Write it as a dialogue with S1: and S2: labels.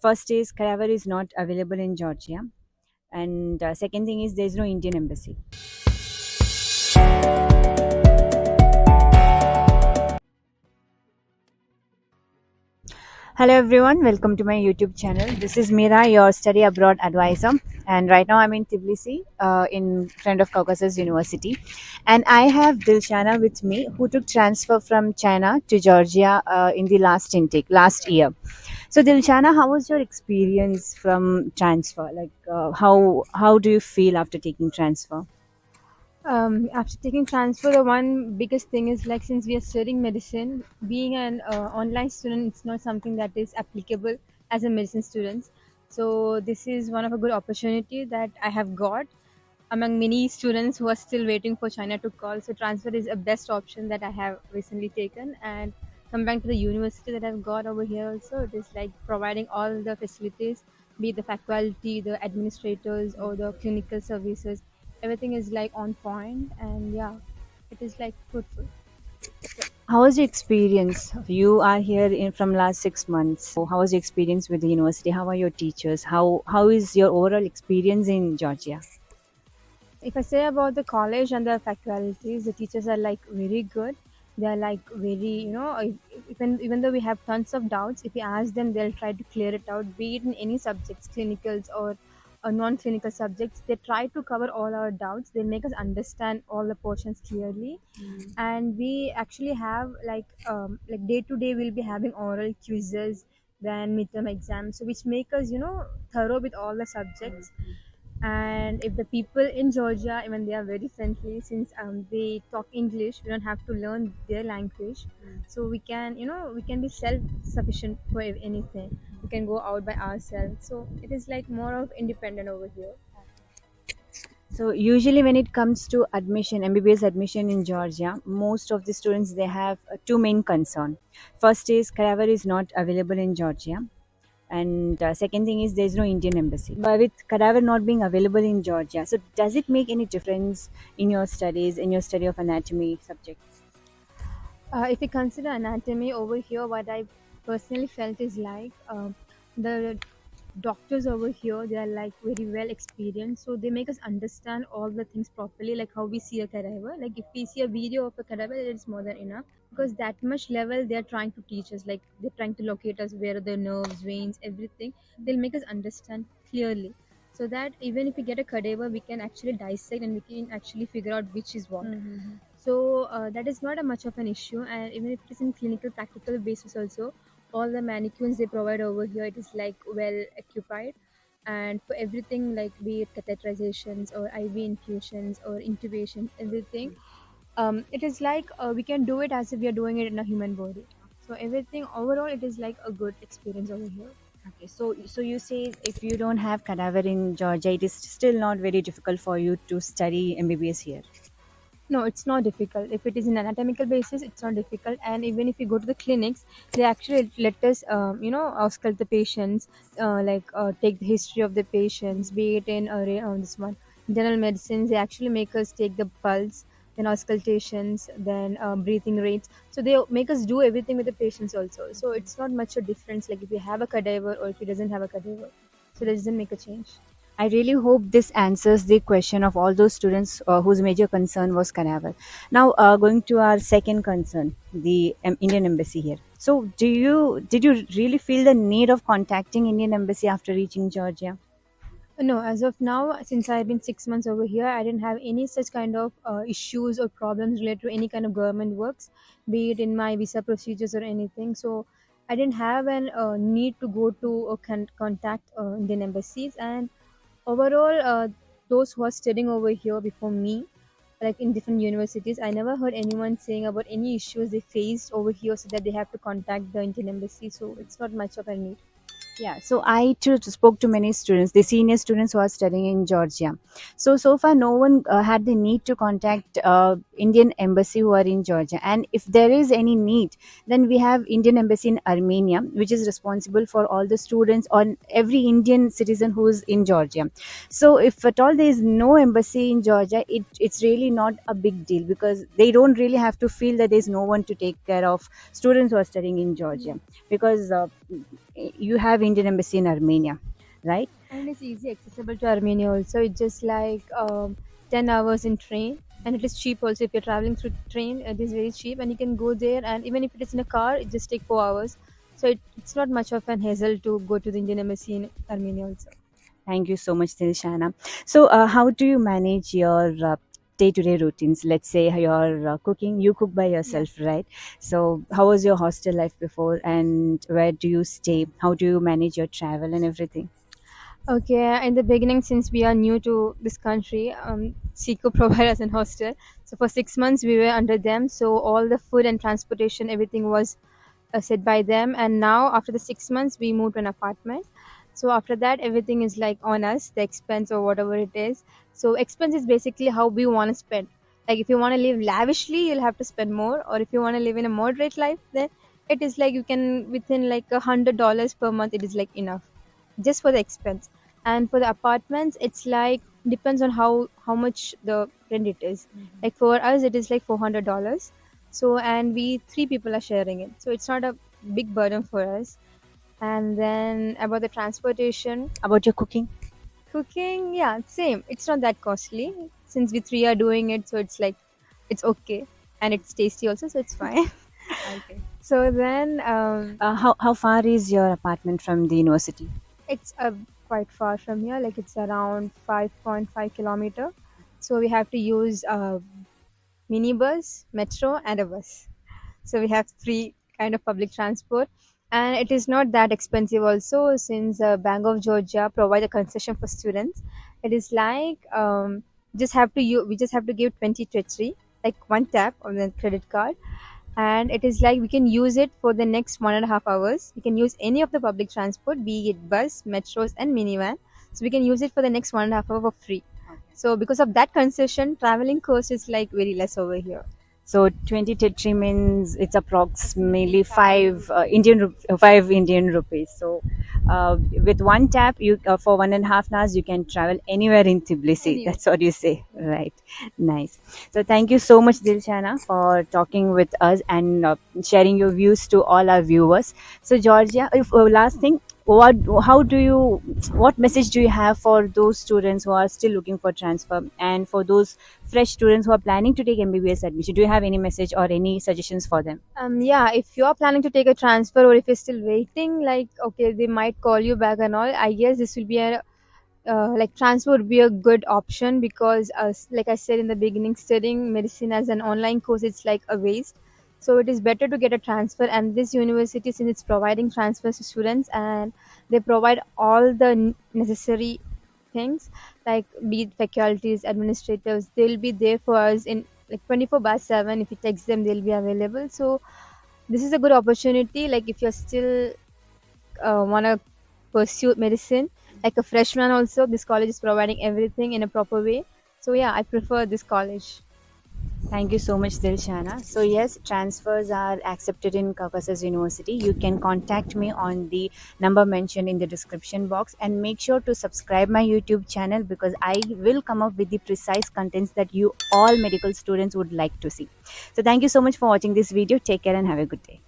S1: First is Cadaver is not available in Georgia, and second thing is there is no Indian embassy. Hello everyone, welcome to my YouTube channel. This is Mira, your study abroad advisor, and right now I'm in Tbilisi, in front of Caucasus University, and I have Dilshana with me, who took transfer from China to Georgia in the last intake last year. So Dilshana, how was your experience from transfer? Like, how do you feel after taking transfer?
S2: After taking transfer, the one biggest thing is like since we are studying medicine, being an online student, it's not something that is applicable as a medicine student. So this is one of a good opportunity that I have got among many students who are still waiting for China to call. So transfer is a best option that I have recently taken. And coming to the university that I've got over here also, it is like providing all the facilities, be it the faculty, the administrators, or the clinical services. Everything is like on point, and yeah, it is like fruitful.
S1: How was your experience? You are here in from last 6 months. So how was your experience with the university? How are your teachers? How is your overall experience in Georgia?
S2: If I say about the college and the faculties, the teachers are like very good. They are like very, even though we have tons of doubts, if we ask them, they'll try to clear it out. Be it in any subjects, clinicals or non-clinical subjects, they try to cover all our doubts. They make us understand all the portions clearly, and we actually have like day to day we'll be having oral quizzes, then midterm exams, so which make us thorough with all the subjects. And if the people in Georgia, even they are very friendly, since they talk English, we don't have to learn their language. So we can, we can be self-sufficient for anything. We can go out by ourselves. So it is like more of independent over here.
S1: So usually when it comes to admission, MBBS admission in Georgia, most of the students they have two main concern. First is Cadaver is not available in Georgia, and second thing is there is no Indian embassy. But with Cadaver not being available in Georgia, so does it make any difference in your studies, in your study of anatomy subjects?
S2: If we consider anatomy over here, what I personally felt is like the doctors over here, they are like very well experienced, so they make us understand all the things properly, like how we see a cadaver. Like if we see a video of a cadaver, it's more than enough, because that much level they're trying to teach us, like they're trying to locate us where are the nerves, veins, everything. They'll make us understand clearly, so that even if we get a cadaver, we can actually dissect and we can actually figure out which is what. So that is not a much of an issue, and even if it is in clinical practical basis also, all the mannequins they provide over here, it is like well occupied. And for everything, like be it catheterizations or IV infusions or intubation, everything, it is like we can do it as if we are doing it in a human body. So everything overall, it is like a good experience over here.
S1: Okay, so you say if you don't have Cadaver in Georgia, it is still not very difficult for you to study MBBS here.
S2: No, it's not difficult. If it is in anatomical basis, it's not difficult. And even if you go to the clinics, they actually let us, auscultate the patients, take the history of the patients, be it in this one general medicines. They actually make us take the pulse, then auscultations, then breathing rates. So they make us do everything with the patients also. So it's not much a difference. Like if you have a cadaver or if he doesn't have a cadaver, so that doesn't make a change.
S1: I really hope this answers the question of all those students whose major concern was Cadaver. Now, going to our second concern, the Indian embassy here. So, did you really feel the need of contacting Indian embassy after reaching Georgia?
S2: No, as of now, since I've been 6 months over here, I didn't have any such kind of issues or problems related to any kind of government works, be it in my visa procedures or anything. So I didn't have an need to go to or contact Indian embassies. And overall, those who are studying over here before me, like in different universities, I never heard anyone saying about any issues they faced over here, so that they have to contact the Indian embassy. So it's not much of a need.
S1: Yeah, so I too spoke to many students, the senior students who are studying in Georgia. So far, no one had the need to contact Indian embassy who are in Georgia. And if there is any need, then we have Indian embassy in Armenia, which is responsible for all the students on every Indian citizen who is in Georgia. So if at all there is no embassy in Georgia, it's really not a big deal because they don't really have to feel that there is no one to take care of students who are studying in Georgia because you have Indian embassy in Armenia, right?
S2: And it's easy accessible to Armenia also. It's just like 10 hours in train, and it is cheap also. If you're traveling through train, it is very cheap, and you can go there. And even if it is in a car, it just take 4 hours. So it's not much of an hassle to go to the Indian embassy in Armenia also.
S1: Thank you so much, Dilshana. So, how do you manage your day-to-day routines? Let's say you're cooking, you cook by
S2: Yeah.
S1: yourself, right? So, how was your hostel life before, and where do you stay? How do you manage your travel and everything?
S2: Okay, in the beginning, since we are new to this country, Seco provided us an hostel. So for 6 months, we were under them. So all the food and transportation, everything was set by them. And now, after the 6 months, we moved to an apartment. So after that, everything is like on us, the expense or whatever it is. So expense is basically how we want to spend. Like if you want to live lavishly, you'll have to spend more, or if you want to live in a moderate life, then it is like you can within like $100 per month. It is like enough just for the expense. And for the apartments, it's like depends on how much the rent it is. Like for us it is like $400. So and we three people are sharing it, so it's not a big burden for us. And then about the transportation,
S1: About your cooking?
S2: cooking, yeah, same, it's not that costly since we three are doing it, so it's like it's okay, and it's tasty also, so it's fine.
S1: Okay.
S2: So then
S1: How far is your apartment from the university?
S2: it's quite far from here, like it's around 5.5 kilometer. So we have to use a minibus, metro, and a bus. So we have three kind of public transport, and it is not that expensive also since Bank of Georgia provide a concession for students. It is like we just have to give 20 treasury, like one tap on the credit card, and it is like we can use it for the next 1.5 hours. We can use any of the public transport, be it bus, metros, and minivan. So we can use it for the next 1.5 hour for free. So because of that concession, traveling cost is like very less over here.
S1: So 20 tetri means it's
S2: Approximately
S1: approximately
S2: five.
S1: five Indian rupees. So with one tap, you for 1.5 hours you can travel anywhere in Tbilisi.
S2: Anyway,
S1: That's what you say,
S2: yeah.
S1: right? Nice. So thank you so much, Dilshana, for talking with us and sharing your views to all our viewers. So Georgia, if last thing, what how do you what message do you have for those students who are still looking for transfer, and for those fresh students who are planning to take MBBS admission? Do you have any message or any suggestions for them?
S2: Yeah, if you're planning to take a transfer or if you're still waiting, like, okay, they might call you back and all, I guess this will be a like transfer would be a good option because like I said in the beginning, studying medicine as an online course, it's like a waste. So it is better to get a transfer, and this university, since it's providing transfers to students and they provide all the necessary things, like be it faculties, administrators, they'll be there for us in like 24 by 7. If you text them, they'll be available. So this is a good opportunity, like if you're still want to pursue medicine like a freshman also, this college is providing everything in a proper way. So yeah, I prefer this college.
S1: Thank you so much, Dilshana. So yes, transfers are accepted in Caucasus University. You can contact me on the number mentioned in the description box, and make sure to subscribe my YouTube channel because I will come up with the precise contents that you all medical students would like to see. So thank you so much for watching this video. Take care and have a good day.